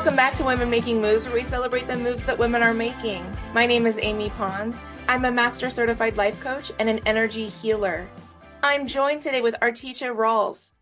Welcome back to Women Making Moves, where we celebrate the moves that women are making. My name is Amy Pons. I'm a Master Certified Life Coach and an energy healer. I'm joined today with Artisha Rawls.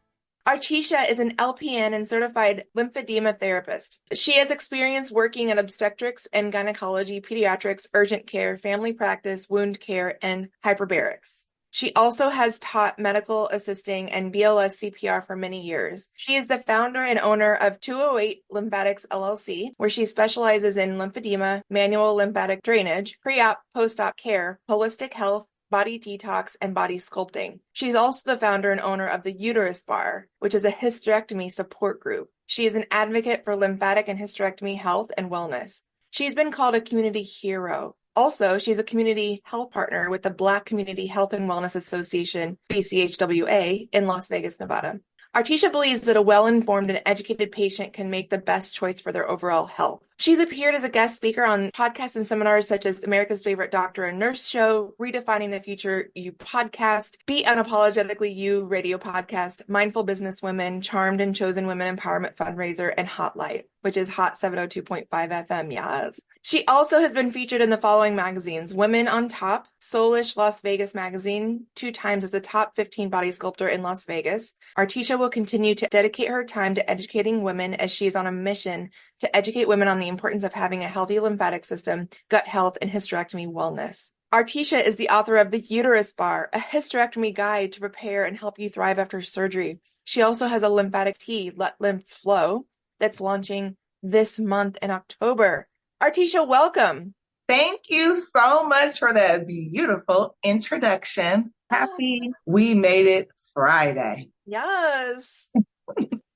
Artisha is an LPN and certified lymphedema therapist. She has experience working in obstetrics and gynecology, pediatrics, urgent care, family practice, wound care, and hyperbarics. She also has taught medical assisting and BLS CPR for many years. She is the founder and owner of 208 Lymphatics LLC, where she specializes in lymphedema, manual lymphatic drainage, pre-op, post-op care, holistic health, body detox, and body sculpting. She's also the founder and owner of the Uterus Bar, which is a hysterectomy support group. She is an advocate for lymphatic and hysterectomy health and wellness. She's been called a community hero. Also, she's a community health partner with the Black Community Health and Wellness Association, BCHWA, in Las Vegas, Nevada. Artisha believes that a well-informed and educated patient can make the best choice for their overall health. She's appeared as a guest speaker on podcasts and seminars such as America's Favorite Doctor and Nurse Show, Redefining the Future You podcast, Be Unapologetically You radio podcast, Mindful Business Women, Charmed and Chosen Women Empowerment Fundraiser, and Hot Light, which is Hot 702.5 FM, yes. She also has been featured in the following magazines: Women on Top, Soulish Las Vegas Magazine, 2 times as the top 15 body sculptor in Las Vegas. Artisha will continue to dedicate her time to educating women as she is on a mission to educate women on the importance of having a healthy lymphatic system, gut health, and hysterectomy wellness. Artisha is the author of The Uterus Bar, a hysterectomy guide to prepare and help you thrive after surgery. She also has a lymphatic tea, Let Lymph Flow, that's launching this month in October. Artisha, welcome. Thank you so much for that beautiful introduction. Happy we made it Friday. Yes.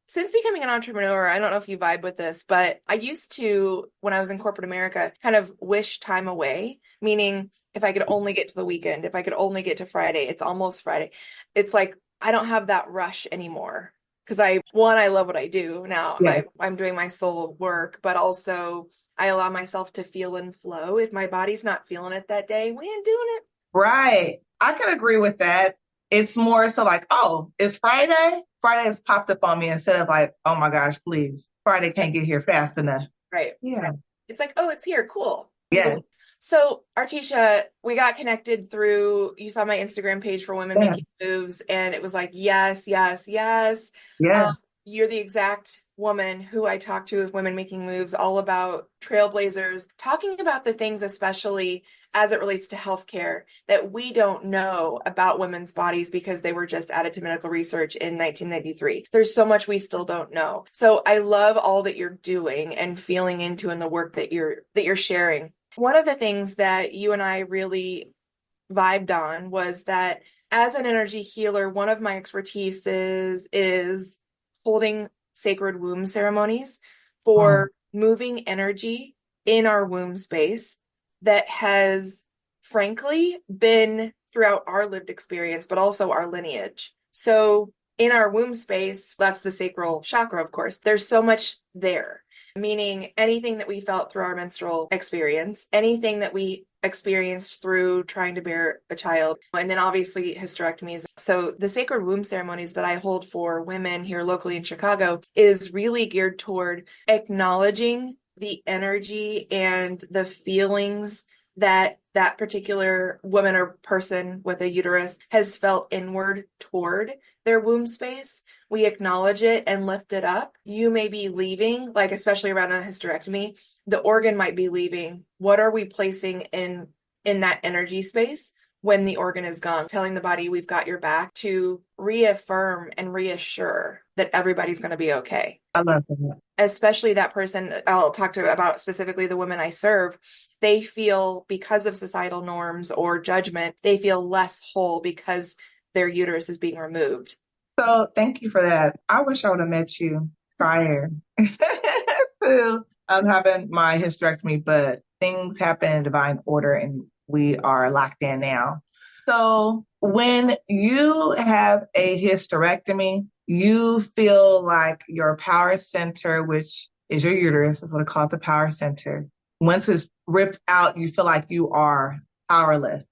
Since becoming an entrepreneur, I don't know if you vibe with this, but I used to, when I was in corporate America, kind of wish time away, meaning if I could only get to the weekend, if I could only get to Friday, it's almost Friday. It's like, I don't have that rush anymore because I love what I do now. Yeah. I'm doing my soul work, but also I allow myself to feel and flow. If my body's not feeling it that day, we ain't doing it. Right. I can agree with that. It's more so like, oh, it's Friday. Friday has popped up on me instead of like, oh my gosh, please. Friday can't get here fast enough. Right. Yeah. It's like, oh, it's here. Cool. Yeah. So, Artisha, we got connected through, you saw my Instagram page for Women Making Moves, and it was like, yes, yes, yes. Yeah. You're the exact woman who I talk to with Women Making Moves, all about trailblazers, talking about the things, especially as it relates to healthcare, that we don't know about women's bodies because they were just added to medical research in 1993. There's so much we still don't know. So I love all that you're doing and feeling into in the work that you're sharing. One of the things that you and I really vibed on was that as an energy healer, one of my expertise is holding sacred womb ceremonies for moving energy in our womb space that has, frankly, been throughout our lived experience, but also our lineage. So in our womb space, that's the sacral chakra, of course. There's so much there, meaning anything that we felt through our menstrual experience, anything that we experienced through trying to bear a child, and then obviously hysterectomies. So the sacred womb ceremonies that I hold for women here locally in Chicago is really geared toward acknowledging the energy and the feelings that that particular woman or person with a uterus has felt inward toward their womb space. We acknowledge it and lift it up. You may be leaving, like especially around a hysterectomy, the organ might be leaving. What are we placing in that energy space when the organ is gone? Telling the body we've got your back to reaffirm and reassure that everybody's going to be okay. I love that. Especially that person, I'll talk to about specifically the women I serve, they feel because of societal norms or judgment, they feel less whole because their uterus is being removed. So thank you for that. I wish I would have met you prior to having my hysterectomy, but things happen in divine order and we are locked in now. So when you have a hysterectomy, you feel like your power center, which is your uterus, is what I call it, the power center. Once it's ripped out, you feel like you are powerless.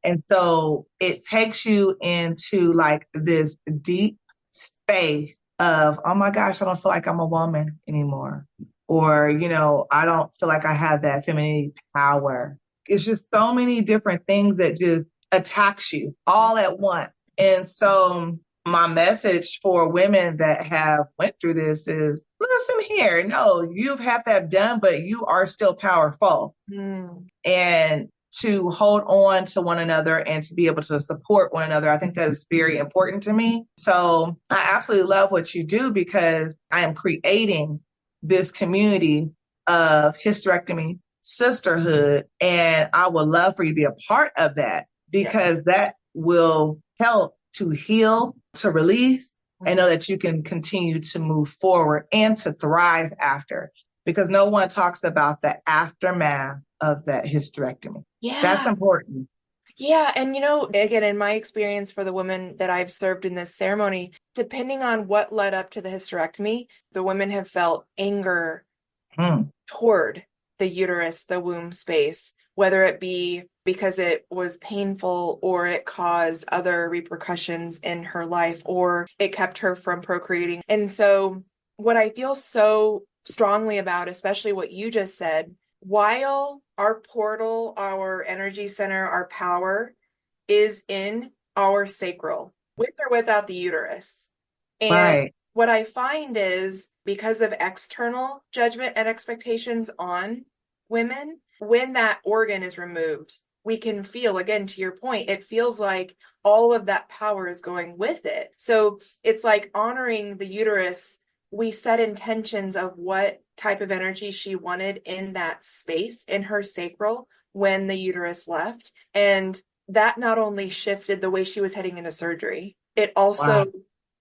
And so it takes you into like this deep space of, oh my gosh, I don't feel like I'm a woman anymore. or, I don't feel like I have that femininity power. It's just so many different things that just attacks you all at once. And so my message for women that have went through this is, listen here, no, you've had that done, but you are still powerful. And to hold on to one another and to be able to support one another, I think that is very important to me. So I absolutely love what you do, because I am creating this community of Hysterectomy Sisterhood, and I would love for you to be a part of that, because that will help to heal, to release, and know that you can continue to move forward and to thrive after, because no one talks about the aftermath of that hysterectomy. Yeah. That's important. Yeah. And, again, in my experience for the women that I've served in this ceremony, depending on what led up to the hysterectomy, the women have felt anger toward the uterus, the womb space, whether it be because it was painful or it caused other repercussions in her life or it kept her from procreating. And so what I feel so strongly about, especially what you just said, while our portal, our energy center, our power is in our sacral, with or without the uterus. And what I find is, because of external judgment and expectations on women, when that organ is removed, we can feel, again, to your point, it feels like all of that power is going with it. So it's like honoring the uterus. We set intentions of what type of energy she wanted in that space in her sacral when the uterus left. And that not only shifted the way she was heading into surgery, it also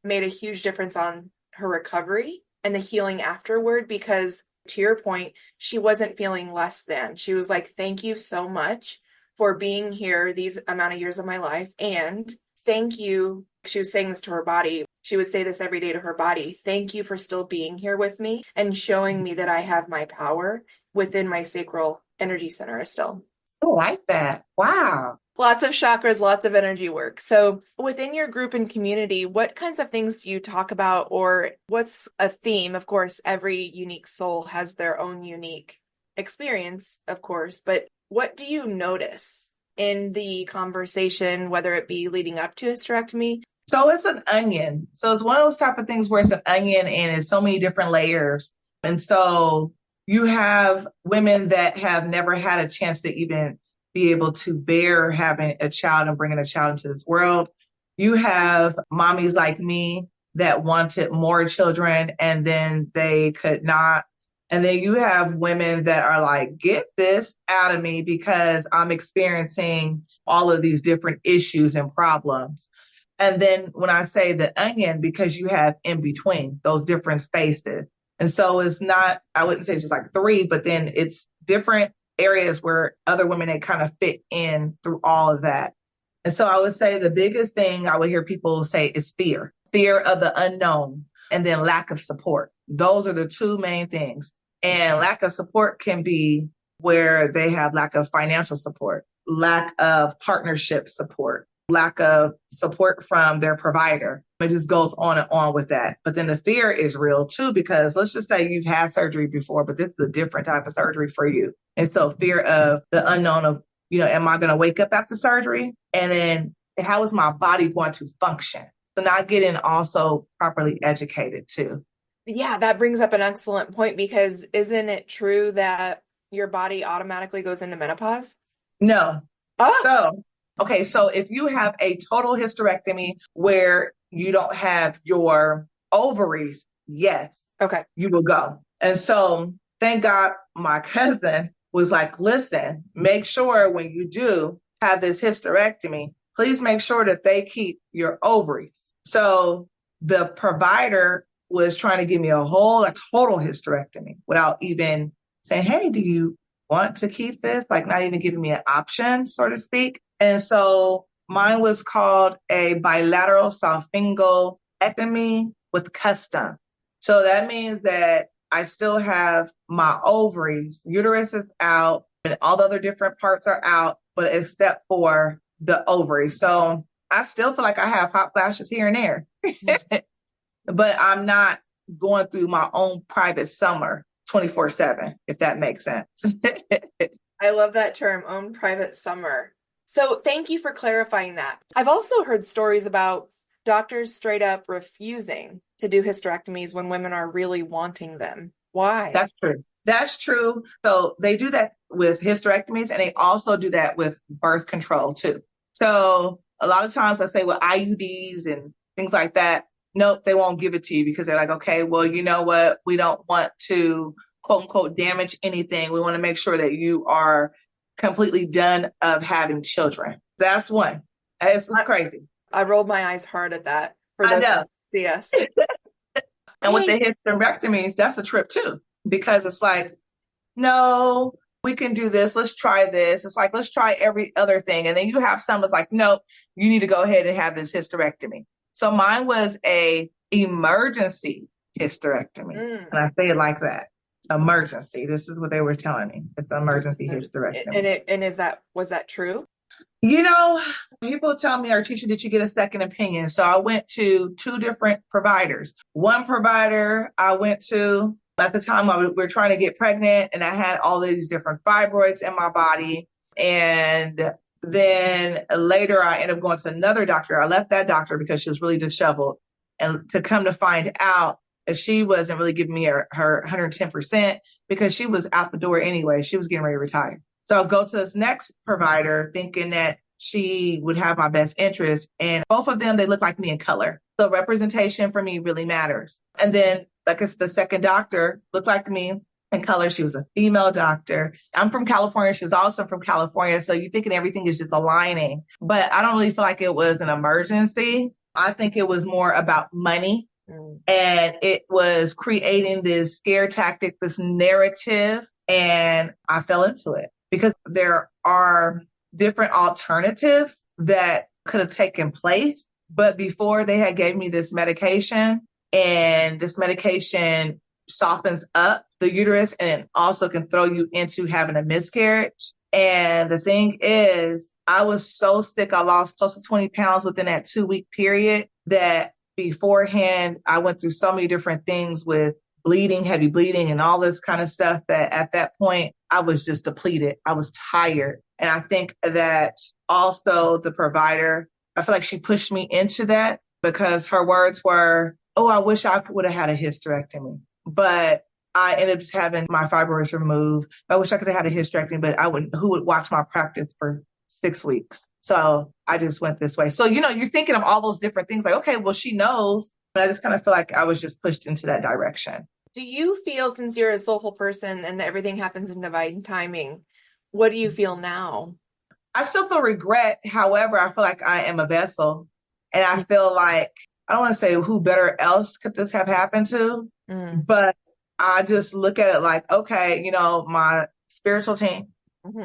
made a huge difference on her recovery and the healing afterward, because to your point, she wasn't feeling less than. She was like, thank you so much for being here these amount of years of my life. And thank you. She was saying this to her body. She would say this every day to her body. Thank you for still being here with me and showing me that I have my power within my sacral energy center still. I like that. Wow. Lots of chakras, lots of energy work. So within your group and community, what kinds of things do you talk about, or what's a theme? Of course, every unique soul has their own unique experience, of course, but what do you notice in the conversation, whether it be leading up to hysterectomy? So it's an onion. So it's one of those type of things where it's an onion and it's so many different layers. And so you have women that have never had a chance to even be able to bear having a child and bringing a child into this world. You have mommies like me that wanted more children and then they could not. And then you have women that are like, get this out of me because I'm experiencing all of these different issues and problems. And then when I say the onion, because you have in between those different spaces. And so it's not, I wouldn't say it's just like three, but then it's different areas where other women, they kind of fit in through all of that. And so I would say the biggest thing I would hear people say is fear of the unknown, and then lack of support. Those are the two main things. And lack of support can be where they have lack of financial support, lack of partnership support, lack of support from their provider. It just goes on and on with that. But then the fear is real too, because let's just say you've had surgery before, but this is a different type of surgery for you. And so fear of the unknown of, am I going to wake up after surgery? And then how is my body going to function? So not getting also properly educated too. Yeah, that brings up an excellent point, because isn't it true that your body automatically goes into menopause? No. So if you have a total hysterectomy where you don't have your ovaries, yes, okay, you will go. And so thank God my cousin was like, listen, make sure when you do have this hysterectomy, please make sure that they keep your ovaries. So the provider was trying to give me a total hysterectomy without even saying, hey, do you want to keep this? Like not even giving me an option, so to speak. And so mine was called a bilateral salpingectomy with custom. So that means that I still have my ovaries, uterus is out, and all the other different parts are out, but except for the ovaries. So I still feel like I have hot flashes here and there, but I'm not going through my own private summer 24/7, if that makes sense. I love that term, own private summer. So thank you for clarifying that. I've also heard stories about doctors straight up refusing to do hysterectomies when women are really wanting them. Why? That's true. That's true. So they do that with hysterectomies, and they also do that with birth control too. So a lot of times I say with IUDs and things like that, nope, they won't give it to you because they're like, okay, well, you know what? We don't want to quote unquote damage anything. We want to make sure that you are completely done of having children. That's one. It's crazy. I rolled my eyes hard at that for I those who know. see us. And with Hey, the hysterectomies, that's a trip too, because it's like, no, we can do this. Let's try this. It's like, let's try every other thing. And then you have some that's like, nope, you need to go ahead and have this hysterectomy. So mine was a emergency hysterectomy. And I say it like that. Emergency. This is what they were telling me. It's an emergency hysterectomy. and was that true? You know, people tell me, Artisha, did you get a second opinion? So I went to two different providers. One provider I went to at the time we were trying to get pregnant, and I had all these different fibroids in my body. And then later I ended up going to another doctor. I left that doctor because she was really disheveled. And to come to find out that she wasn't really giving me her 110% because she was out the door anyway. She was getting ready to retire. So I'll go to this next provider thinking that she would have my best interest. And both of them, they look like me in color. So representation for me really matters. And then, like it's the second doctor looked like me in color. She was a female doctor. I'm from California. She was also from California. So you're thinking everything is just aligning. But I don't really feel like it was an emergency. I think it was more about money. And it was creating this scare tactic, this narrative. And I fell into it because there are different alternatives that could have taken place. But before they had gave me this medication, and this medication softens up the uterus and also can throw you into having a miscarriage. And the thing is, I was so sick. I lost close to 20 pounds within that 2-week period that beforehand, I went through so many different things with bleeding, heavy bleeding, and all this kind of stuff that at that point, I was just depleted. I was tired. And I think that also the provider, I feel like she pushed me into that because her words were, oh, I wish I would have had a hysterectomy. But I ended up just having my fibroids removed. I wish I could have had a hysterectomy, but who would watch my practice for 6 weeks? So I just went this way. So, you're thinking of all those different things like, okay, well, she knows. But I just kind of feel like I was just pushed into that direction. Do you feel, since you're a soulful person and that everything happens in divine timing, what do you feel now? I still feel regret. However, I feel like I am a vessel. And I feel like, I don't want to say who better else could this have happened to, but I just look at it like, okay, my spiritual team,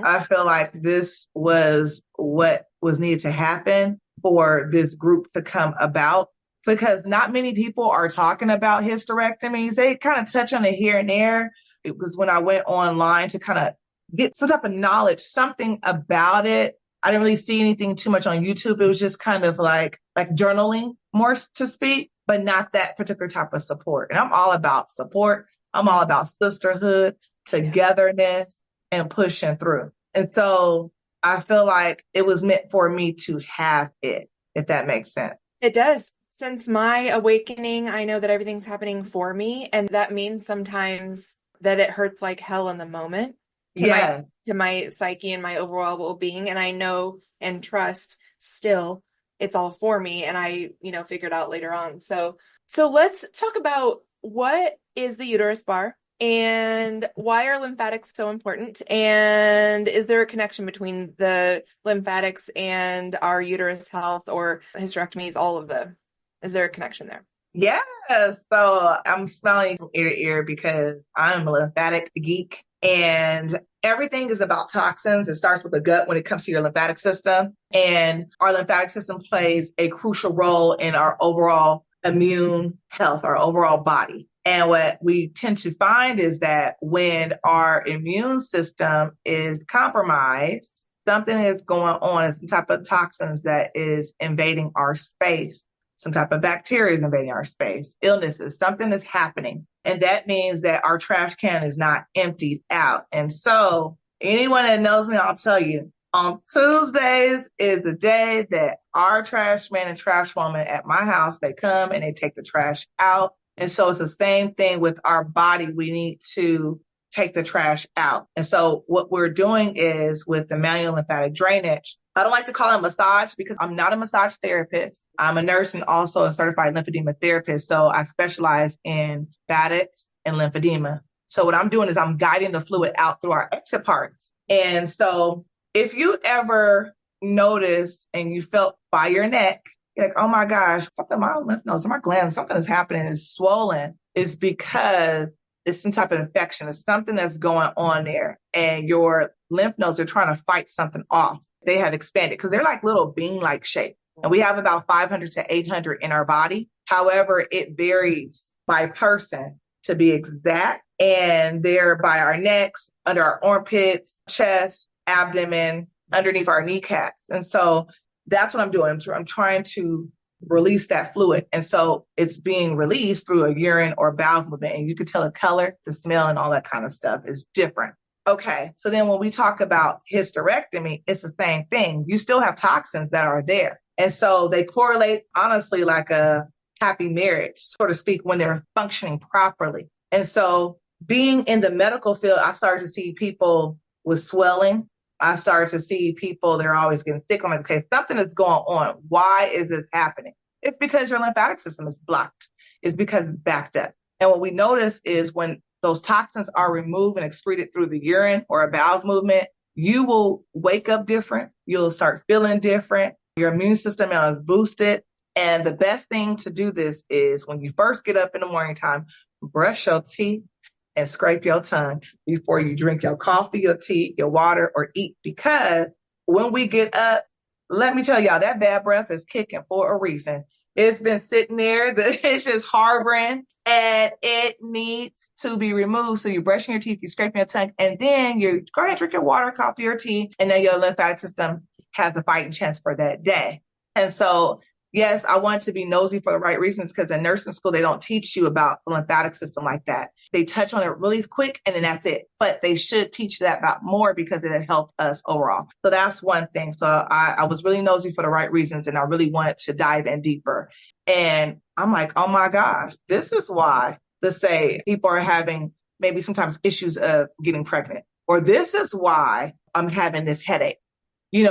I feel like this was what was needed to happen for this group to come about, because not many people are talking about hysterectomies. They kind of touch on it here and there. It was when I went online to kind of get some type of knowledge, something about it. I didn't really see anything too much on YouTube. It was just kind of like journaling more to speak, but not that particular type of support. And I'm all about support. I'm all about sisterhood, togetherness, and pushing through. And so I feel like it was meant for me to have it, if that makes sense. It does. Since my awakening, I know that everything's happening for me. And that means sometimes that it hurts like hell in the moment to my psyche and my overall well-being. And I know and trust still it's all for me. And I, figured out later on. So let's talk about what is the uterus bar and why are lymphatics so important? And is there a connection between the lymphatics and our uterus health or hysterectomies, is there a connection there? Yeah. So I'm smiling from ear to ear because I'm a lymphatic geek. And everything is about toxins. It starts with the gut when it comes to your lymphatic system. And our lymphatic system plays a crucial role in our overall immune health, our overall body. And what we tend to find is that when our immune system is compromised, something is going on, some type of toxins that is invading our space, some type of bacteria is invading our space, illnesses, something is happening. And that means that our trash can is not emptied out. And so anyone that knows me, I'll tell you, on Tuesdays is the day that our trash man and trash woman at my house, they come and they take the trash out. And so it's the same thing with our body. We need to take the trash out. And so what we're doing is with the manual lymphatic drainage, I don't like to call it massage because I'm not a massage therapist. I'm a nurse and also a certified lymphedema therapist. So I specialize in lymphatics and lymphedema. So what I'm doing is I'm guiding the fluid out through our exit parts. And so if you ever notice and you felt by your neck, you're like, oh my gosh, something, my lymph nodes, my glands, something is happening, it's swollen, it's because it's some type of infection. It's something that's going on there. And your lymph nodes are trying to fight something off. They have expanded because they're like little bean-like shape. And we have about 500 to 800 in our body. However, it varies by person to be exact. And they're by our necks, under our armpits, chest, abdomen, underneath our kneecaps. And so that's what I'm doing. I'm trying to release that fluid. And so it's being released through a urine or bowel movement. And you can tell the color, the smell, and all that kind of stuff is different. Okay. So then when we talk about hysterectomy, it's the same thing. You still have toxins that are there. And so they correlate honestly like a happy marriage, so to speak, when they're functioning properly. And so being in the medical field, I started to see people with swelling. I started to see people, they're always getting sick. I'm like, okay, something is going on. Why is this happening? It's because your lymphatic system is blocked. It's because it's backed up. And what we notice is when those toxins are removed and excreted through the urine or a bowel movement, you will wake up different. You'll start feeling different. Your immune system is boosted. And the best thing to do this is when you first get up in the morning time, brush your teeth and scrape your tongue before you drink your coffee, your tea, your water, or eat. Because when we get up, let me tell y'all, that bad breath is kicking for a reason. It's been sitting there, it's just harboring, and it needs to be removed. So you're brushing your teeth, you're scraping your tongue, and then you go ahead and drink your water, coffee, or tea, and then your lymphatic system has a fighting chance for that day. And so yes, I want to be nosy for the right reasons because in nursing school, they don't teach you about the lymphatic system like that. They touch on it really quick and then that's it. But they should teach that about more because it'll help us overall. So that's one thing. So I was really nosy for the right reasons and I really wanted to dive in deeper. And I'm like, oh my gosh, this is why, let's say people are having maybe sometimes issues of getting pregnant, or this is why I'm having this headache.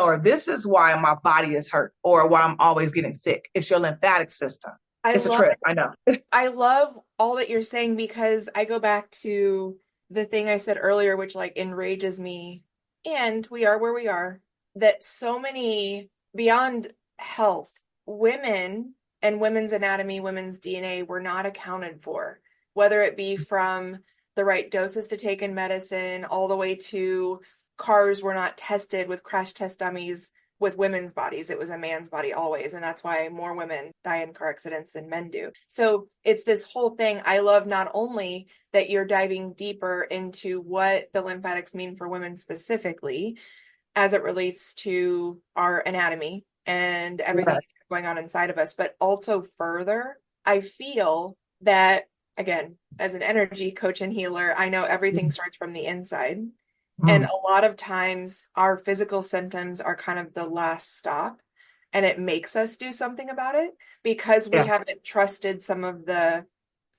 Or this is why my body is hurt or why I'm always getting sick. It's your lymphatic system. It's a trip. I know. I love all that you're saying because I go back to the thing I said earlier, which like enrages me. And we are where we are, that so many beyond health, women and women's anatomy, women's DNA were not accounted for, whether it be from the right doses to take in medicine all the way to cars were not tested with crash test dummies with women's bodies. It was a man's body always. And that's why more women die in car accidents than men do. So it's this whole thing. I love not only that you're diving deeper into what the lymphatics mean for women specifically as it relates to our anatomy and everything going on inside of us, but also further, I feel that, again, as an energy coach and healer, I know everything starts from the inside. And a lot of times our physical symptoms are kind of the last stop and it makes us do something about it because we haven't trusted some of the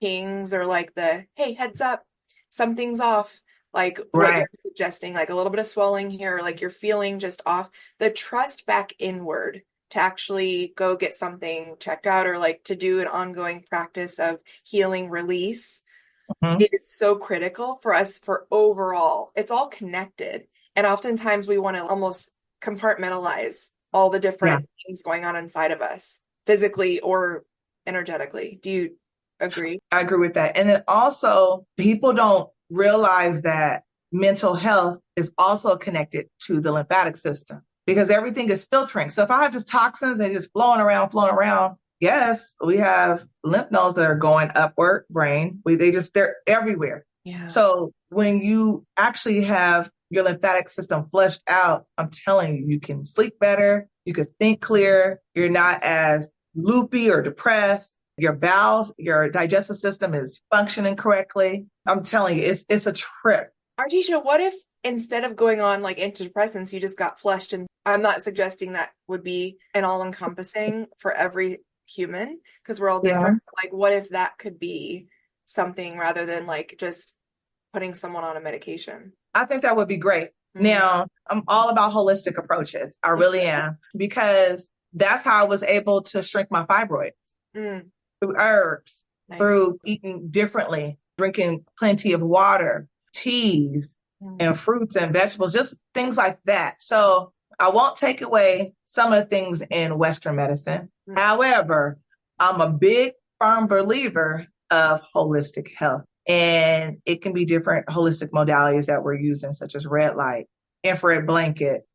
pings or like the, hey, heads up, something's off. Like what you're suggesting, like a little bit of swelling here, like you're feeling just off. The trust back inward to actually go get something checked out or like to do an ongoing practice of healing release. It is so critical for us for overall. It's all connected. And oftentimes we want to almost compartmentalize all the different things going on inside of us, physically or energetically. Do you agree? I agree with that. And then also people don't realize that mental health is also connected to the lymphatic system because everything is filtering. So if I have just toxins and just flowing around, yes, we have lymph nodes that are going upward, brain. They're everywhere. Yeah. So when you actually have your lymphatic system flushed out, I'm telling you, you can sleep better. You could think clearer. You're not as loopy or depressed. Your bowels, your digestive system is functioning correctly. I'm telling you, it's a trip. Artisha, what if instead of going on like antidepressants, you just got flushed? And I'm not suggesting that would be an all-encompassing for every human because we're all Yeah. different. Like, what if that could be something rather than like just putting someone on a medication? I think that would be great. Mm. Now, I'm all about holistic approaches. I really am, because that's how I was able to shrink my fibroids through herbs, Nice. through eating differently, drinking plenty of water, teas, and fruits and vegetables, just things like that. So I won't take away some of the things in Western medicine. However, I'm a big, firm believer of holistic health. And it can be different holistic modalities that we're using, such as red light, infrared blankets,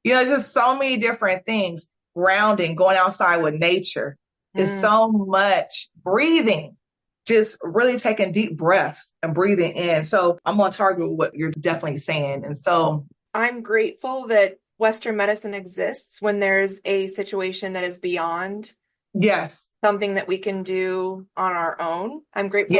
just so many different things. Grounding, going outside with nature is so much. Breathing, just really taking deep breaths and breathing in. So I'm on target with what you're definitely saying. And so I'm grateful that Western medicine exists when there's a situation that is beyond something that we can do on our own. I'm grateful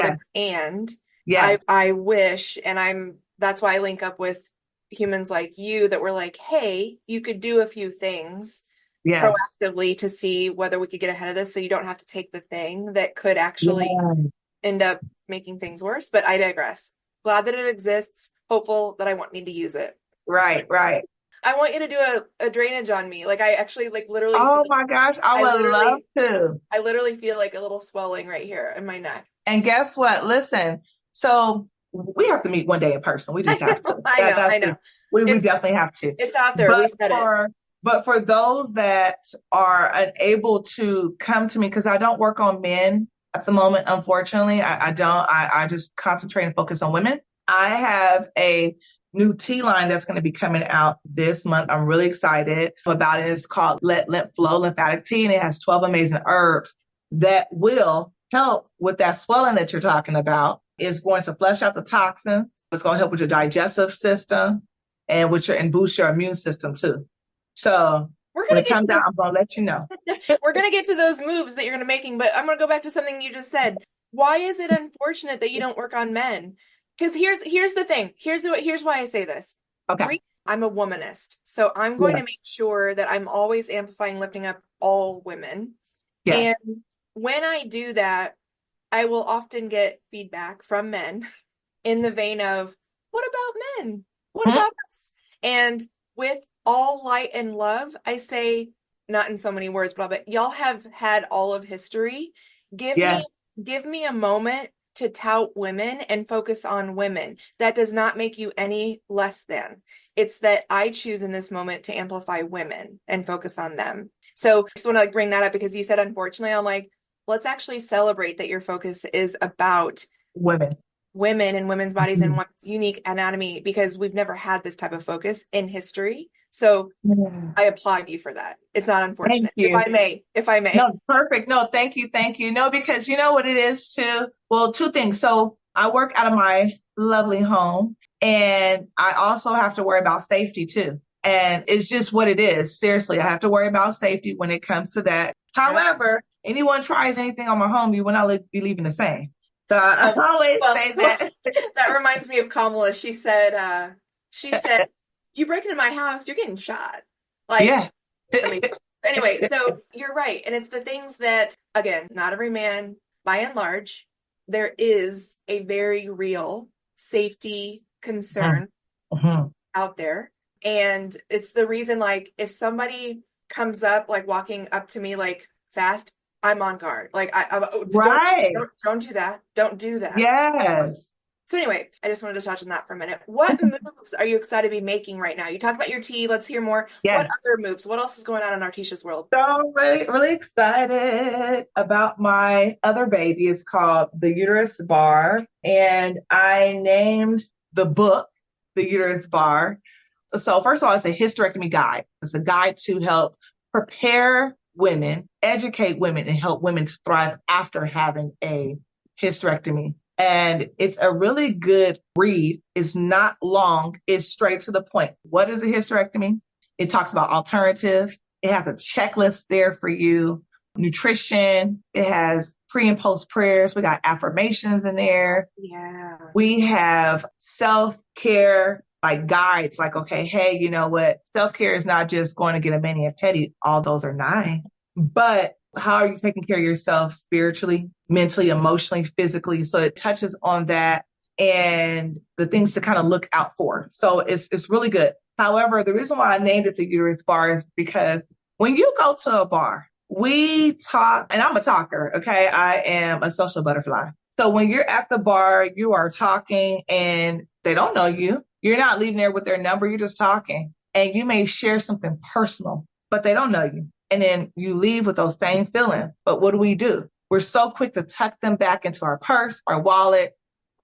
I wish, and that's why I link up with humans like you that were like, hey, you could do a few things proactively to see whether we could get ahead of this so you don't have to take the thing that could actually end up making things worse. But I digress. Glad that it exists. Hopeful that I won't need to use it. Right. I want you to do a drainage on me. Like I actually literally Oh my gosh, I would love to. I literally feel like a little swelling right here in my neck. And guess what? Listen, so we have to meet one day in person. We just have to. I know. We definitely have to. It's out there. We said it. But for those that are unable to come to me, because I don't work on men at the moment, unfortunately, I don't. I just concentrate and focus on women. I have a new tea line that's going to be coming out this month. I'm really excited about it. It's called Let Lymph Flow Lymphatic Tea, and it has 12 amazing herbs that will help with that swelling that you're talking about. It's going to flush out the toxins. It's going to help with your digestive system and boost your immune system too. So when it comes out, I'm going to let you know. We're going to get to those moves that you're going to making, but I'm going to go back to something you just said. Why is it unfortunate that you don't work on men? Because here's the thing. Here's why I say this. Okay. I'm a womanist, so I'm going to make sure that I'm always amplifying, lifting up all women. And when I do that, I will often get feedback from men in the vein of, what about men? What about us? And with all light and love, I say, not in so many words, but y'all have had all of history. Give me a moment to tout women and focus on women. That does not make you any less than. It's that I choose in this moment to amplify women and focus on them. So I just want to bring that up because you said, unfortunately, I'm like, let's actually celebrate that your focus is about women and women's bodies and one's unique anatomy, because we've never had this type of focus in history. So I applaud you for that. It's not unfortunate. If I may. No, perfect. No, thank you. No, because you know what it is too? Well, two things. So I work out of my lovely home, and I also have to worry about safety too. And it's just what it is. Seriously, I have to worry about safety when it comes to that. However, anyone tries anything on my home, you will not be leaving the same. So I always say that. That reminds me of Kamala. She said, you break into my house, you're getting shot. Anyway, so you're right. And it's the things that, again, not every man, by and large, there is a very real safety concern out there. And it's the reason, like, if somebody comes up, like walking up to me, like fast, I'm on guard. Like, don't do that. Don't do that. Yes. So anyway, I just wanted to touch on that for a minute. What moves are you excited to be making right now? You talked about your tea. Let's hear more. What other moves? What else is going on in Artisha's world? So I'm really, really excited about my other baby. It's called the Uterus Bar. And I named the book the Uterus Bar. So first of all, it's a hysterectomy guide. It's a guide to help prepare women, educate women, and help women to thrive after having a hysterectomy. And it's a really good read. It's not long. It's straight to the point. What is a hysterectomy? It talks about alternatives. It has a checklist there for you. Nutrition. It has pre and post prayers. We got affirmations in there. Yeah. We have self-care like guides, like, okay, hey, you know what? Self-care is not just going to get a mani and pedi. All those are nice. But how are you taking care of yourself spiritually, mentally, emotionally, physically? So it touches on that and the things to kind of look out for. So it's really good. However, the reason why I named it the Uterus Bar is because when you go to a bar, we talk, and I'm a talker, okay? I am a social butterfly. So when you're at the bar, you are talking and they don't know you. You're not leaving there with their number. You're just talking and you may share something personal, but they don't know you. And then you leave with those same feelings. But what do? We're so quick to tuck them back into our purse, our wallet,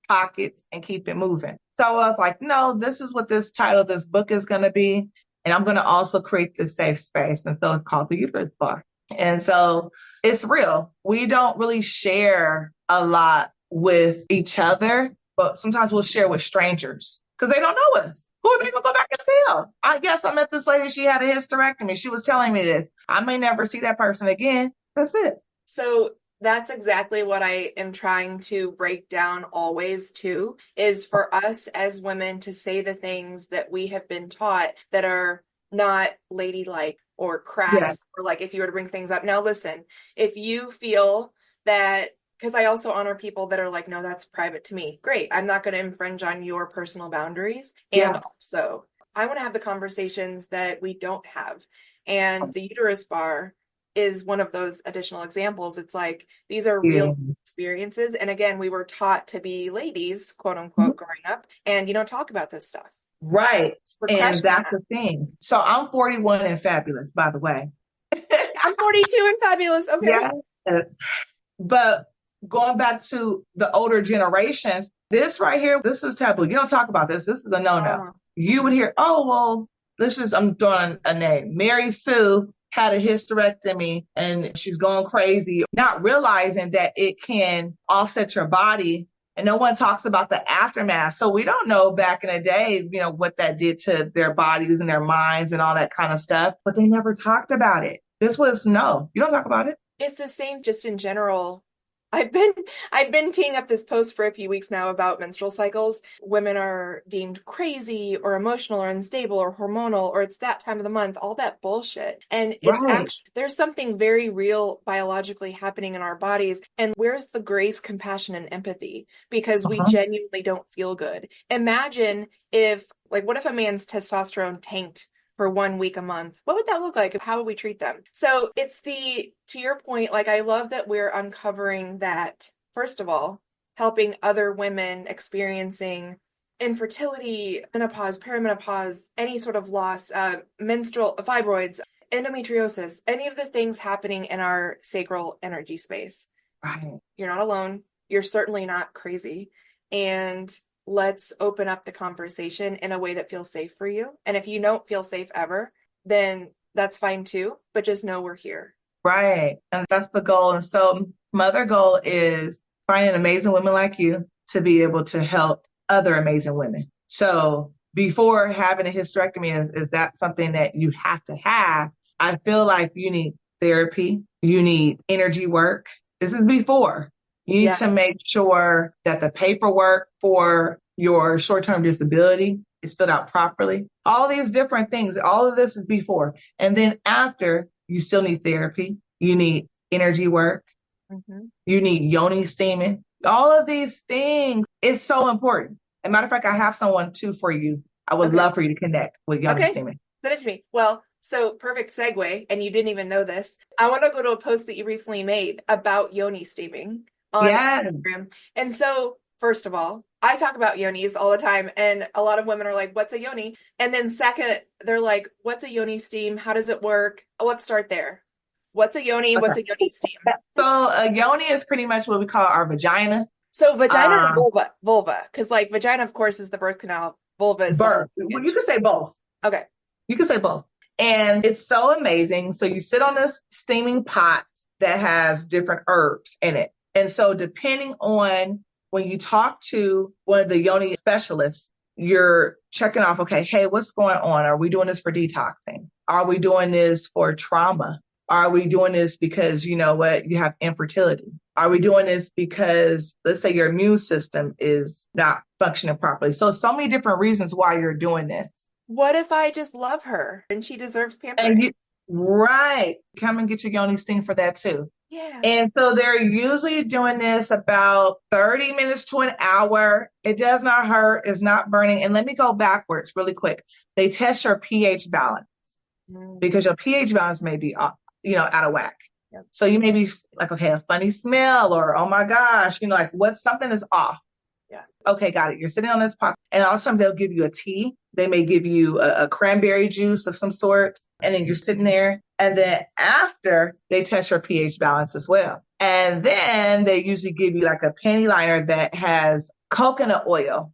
pockets, and keep it moving. So I was like, no, this is what this title of this book is going to be. And I'm going to also create this safe space. And so it's called the Uterus Bar. And so it's real. We don't really share a lot with each other, but sometimes we'll share with strangers because they don't know us. Who are they going to go back and tell? I guess I met this lady. She had a hysterectomy. She was telling me this. I may never see that person again. That's it. So that's exactly what I am trying to break down always too, is for us as women to say the things that we have been taught that are not ladylike or crass, or like if you were to bring things up. Now, listen, if you feel that, because I also honor people that are like, no, that's private to me. Great. I'm not going to infringe on your personal boundaries. And also, I want to have the conversations that we don't have. And the Uterus Bar is one of those additional examples. It's like, these are real experiences. And again, we were taught to be ladies, quote unquote, growing up, and you don't talk about this stuff. Right. And that's the thing. So I'm 41 and fabulous, by the way. I'm 42 and fabulous. Okay. Yeah. But going back to the older generations, this right here, this is taboo. You don't talk about this. This is a no-no. You would hear, oh, well, I'm throwing a name. Mary Sue had a hysterectomy and she's going crazy, not realizing that it can offset your body. And no one talks about the aftermath. So we don't know back in the day, you know, what that did to their bodies and their minds and all that kind of stuff. But they never talked about it. This was no, you don't talk about it. It's the same just in general. I've been teeing up this post for a few weeks now about menstrual cycles. Women are deemed crazy or emotional or unstable or hormonal, or it's that time of the month, all that bullshit. And it's actually, there's something very real biologically happening in our bodies. And where's the grace, compassion, and empathy? Because we genuinely don't feel good. Imagine if, like, what if a man's testosterone tanked for 1 week a month? What would that look like? How would we treat them? So it's to your point, like, I love that we're uncovering that, first of all, helping other women experiencing infertility, menopause, perimenopause, any sort of loss, menstrual fibroids, endometriosis, any of the things happening in our sacral energy space. Right. You're not alone. You're certainly not crazy. And let's open up the conversation in a way that feels safe for you. And if you don't feel safe ever, then that's fine too. But just know we're here. Right. And that's the goal. And so my other goal is finding amazing women like you to be able to help other amazing women. So before having a hysterectomy, is that something that you have to have? I feel like you need therapy. You need energy work. This is before. You need to make sure that the paperwork for your short-term disability is filled out properly. All these different things, all of this is before. And then after, you still need therapy. You need energy work. You need yoni steaming. All of these things is so important. As a matter of fact, I have someone too for you. I would love for you to connect with yoni steaming. Send it to me. Well, so perfect segue, and you didn't even know this. I want to go to a post that you recently made about yoni steaming on Instagram. And so, first of all, I talk about yonis all the time, and a lot of women are like, what's a yoni? And then second, they're like, what's a yoni steam? How does it work? Let's start there. What's a yoni? What's a yoni steam? So a yoni is pretty much what we call our vagina. So vagina or vulva? Because like vagina, of course, is the birth canal. Vulva is birth. Well, you can say both. Okay. You can say both. And it's so amazing. So you sit on this steaming pot that has different herbs in it. And so depending on when you talk to one of the yoni specialists, you're checking off, okay, hey, what's going on? Are we doing this for detoxing? Are we doing this for trauma? Are we doing this because, you know what, you have infertility? Are we doing this because, let's say, your immune system is not functioning properly? So many different reasons why you're doing this. What if I just love her and she deserves And pampering? you, right, come and get your yoni sting for that too. Yeah. And so they're usually doing this about 30 minutes to an hour. It does not hurt. It's not burning. And let me go backwards really quick. They test your pH balance Mm, because your pH balance may be, out of whack. yep. So you may be like, okay, a funny smell, or, oh my gosh, like something is off. Yeah. Okay, got it. You're sitting on this pot. And a lot of times they'll give you a tea. They may give you a cranberry juice of some sort. And then you're sitting there. And then after, they test your pH balance as well. And then they usually give you like a panty liner that has coconut oil,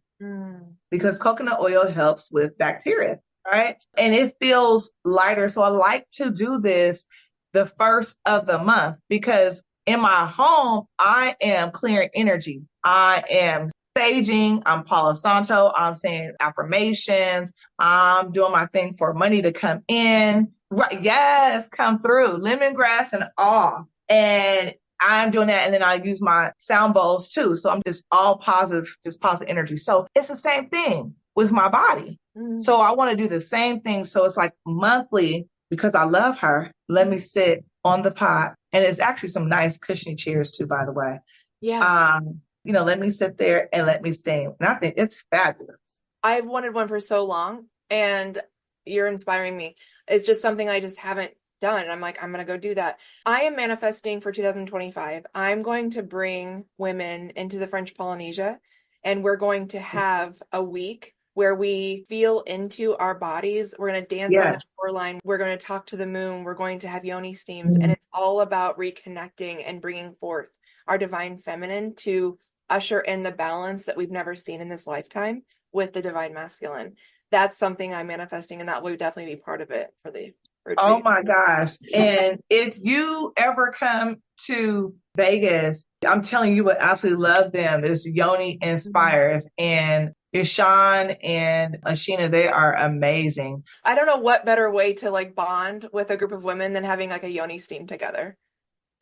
because coconut oil helps with bacteria, right? And it feels lighter. So I like to do this the first of the month, because in my home, I am clearing energy. I am saging. I'm Palo Santo. I'm saying affirmations. I'm doing my thing for money to come in. Right. Yes, come through. Lemongrass and all. And I'm doing that. And then I use my sound bowls too. So I'm just all positive, just positive energy. So it's the same thing with my body. So I want to do the same thing. So it's like monthly, because I love her. Let me sit on the pot. And it's actually some nice cushiony chairs too, by the way. Yeah. Let me sit there and let me steam. And I think it's fabulous. I've wanted one for so long, and you're inspiring me. It's just something I just haven't done. And I'm like, I'm going to go do that. I am manifesting for 2025. I'm going to bring women into the French Polynesia, and we're going to have a week where we feel into our bodies. We're going to dance on Yeah. the shoreline. We're going to talk to the moon. We're going to have yoni steams. And it's all about reconnecting and bringing forth our divine feminine to usher in the balance that we've never seen in this lifetime with the divine masculine. That's something I'm manifesting, and that would definitely be part of it for the Oh retreat. my gosh. And if you ever come to Vegas, I'm telling you, would absolutely love them. It's Yoni Inspires, and Ishan and Ashina, they are amazing. I don't know what better way to like bond with a group of women than having like a yoni steam together.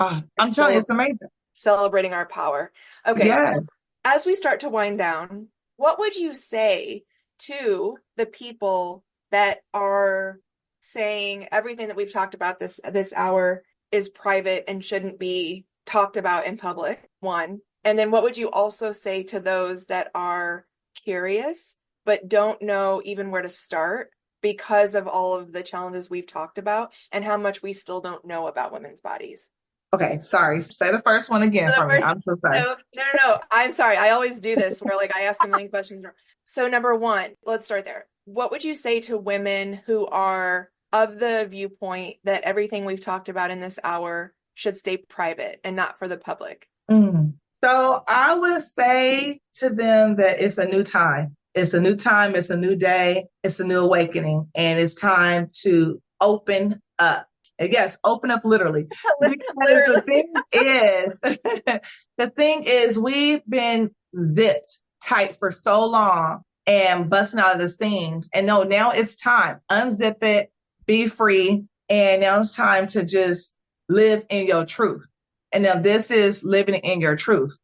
I'm telling you, it's amazing. Celebrating our power. Okay, so Yes. as we start to wind down, what would you say to the people that are saying everything that we've talked about this hour is private and shouldn't be talked about in public? One. And then what would you also say to those that are curious but don't know even where to start because of all of the challenges we've talked about and how much we still don't know about women's bodies? Okay, sorry. Say the first one again for me. I'm so sorry. No. I'm sorry. I always do this where like I ask a million questions. So number one, let's start there. What would you say to women who are of the viewpoint that everything we've talked about in this hour should stay private and not for the public? So I would say to them that it's a new time. It's a new time. It's a new day. It's a new awakening. And it's time to open up. And yes, open up literally. Because the thing is, we've been zipped tight for so long and busting out of the seams. And no, now it's time. Unzip it, be free. And now it's time to just live in your truth. And now this is living in your truth.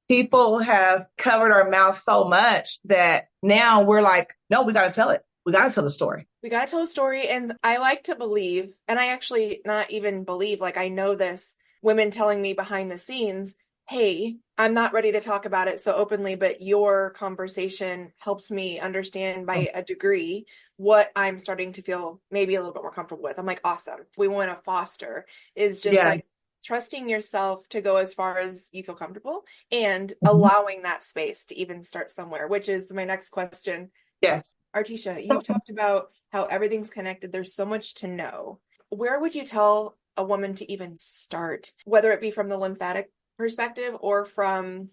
People have covered our mouth so much that now we're like, no, we got to tell it. We got to tell the story. We got to tell a story. And I like to believe, and I actually not even believe, like I know this, women telling me behind the scenes, hey, I'm not ready to talk about it so openly, but your conversation helps me understand by a degree what I'm starting to feel maybe a little bit more comfortable with. I'm like, awesome. We want to foster is just like trusting yourself to go as far as you feel comfortable and allowing that space to even start somewhere, which is my next question. Yes. Artisha, you've talked about how everything's connected. There's so much to know. Where would you tell a woman to even start, whether it be from the lymphatic perspective or from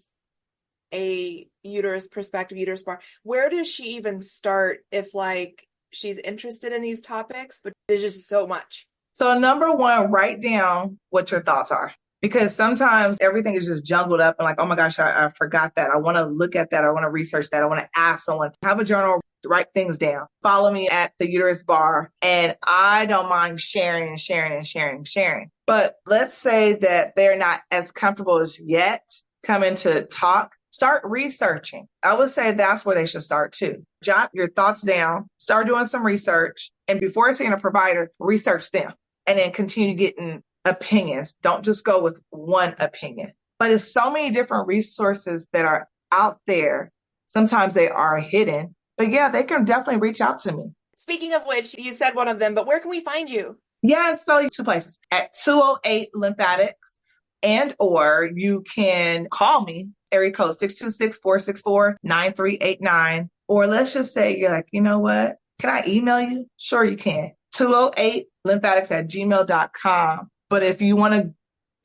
a uterus perspective, uterus bar? Where does she even start if like she's interested in these topics, but there's just so much? So number one, write down what your thoughts are. Because sometimes everything is just jumbled up and like, oh my gosh, I forgot that. I want to look at that. I want to research that. I want to ask someone, have a journal, write things down. Follow me at the Uterus Bar. And I don't mind sharing and sharing and sharing and sharing. But let's say that they're not as comfortable as yet coming to talk. Start researching. I would say that's where they should start too. Jot your thoughts down, start doing some research. And before seeing a provider, research them and then continue getting opinions. Don't just go with one opinion. But it's so many different resources that are out there. Sometimes they are hidden, but yeah, they can definitely reach out to me. Speaking of which, you said one of them, but where can we find you? Yeah, so two places at 208 lymphatics, and or you can call me, area code 626-464-9389. Or let's just say you're like, you know what? Can I email you? Sure, you can. 208 lymphatics at gmail.com. But if you want to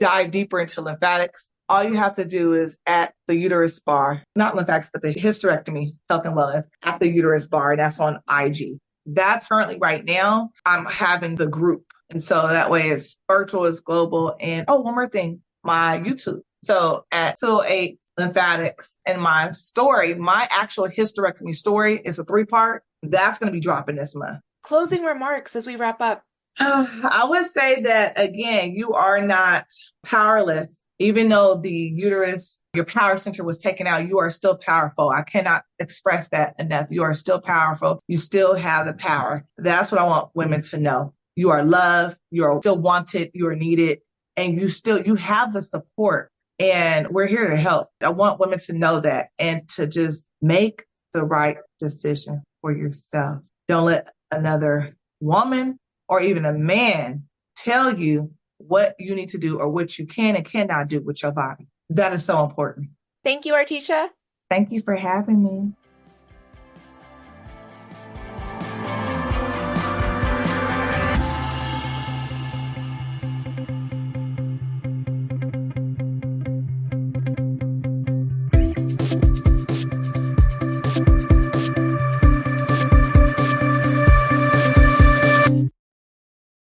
dive deeper into lymphatics, all you have to do is at the Uterus Bar, not lymphatics, but the hysterectomy, health and wellness at the Uterus Bar. And that's on IG. That's currently right now, I'm having the group. And so that way it's virtual, it's global. And oh, one more thing, my YouTube. So at 208 lymphatics and my story, my actual hysterectomy story is a 3-part. That's going to be dropping this month. Closing remarks as we wrap up. I would say that, again, you are not powerless. Even though the uterus, your power center was taken out, you are still powerful. I cannot express that enough. You are still powerful. You still have the power. That's what I want women to know. You are loved. You are still wanted. You are needed. And you have the support. And we're here to help. I want women to know that and to just make the right decision for yourself. Don't let another woman or even a man tell you what you need to do or what you can and cannot do with your body. That is so important. Thank you, Artisha. Thank you for having me.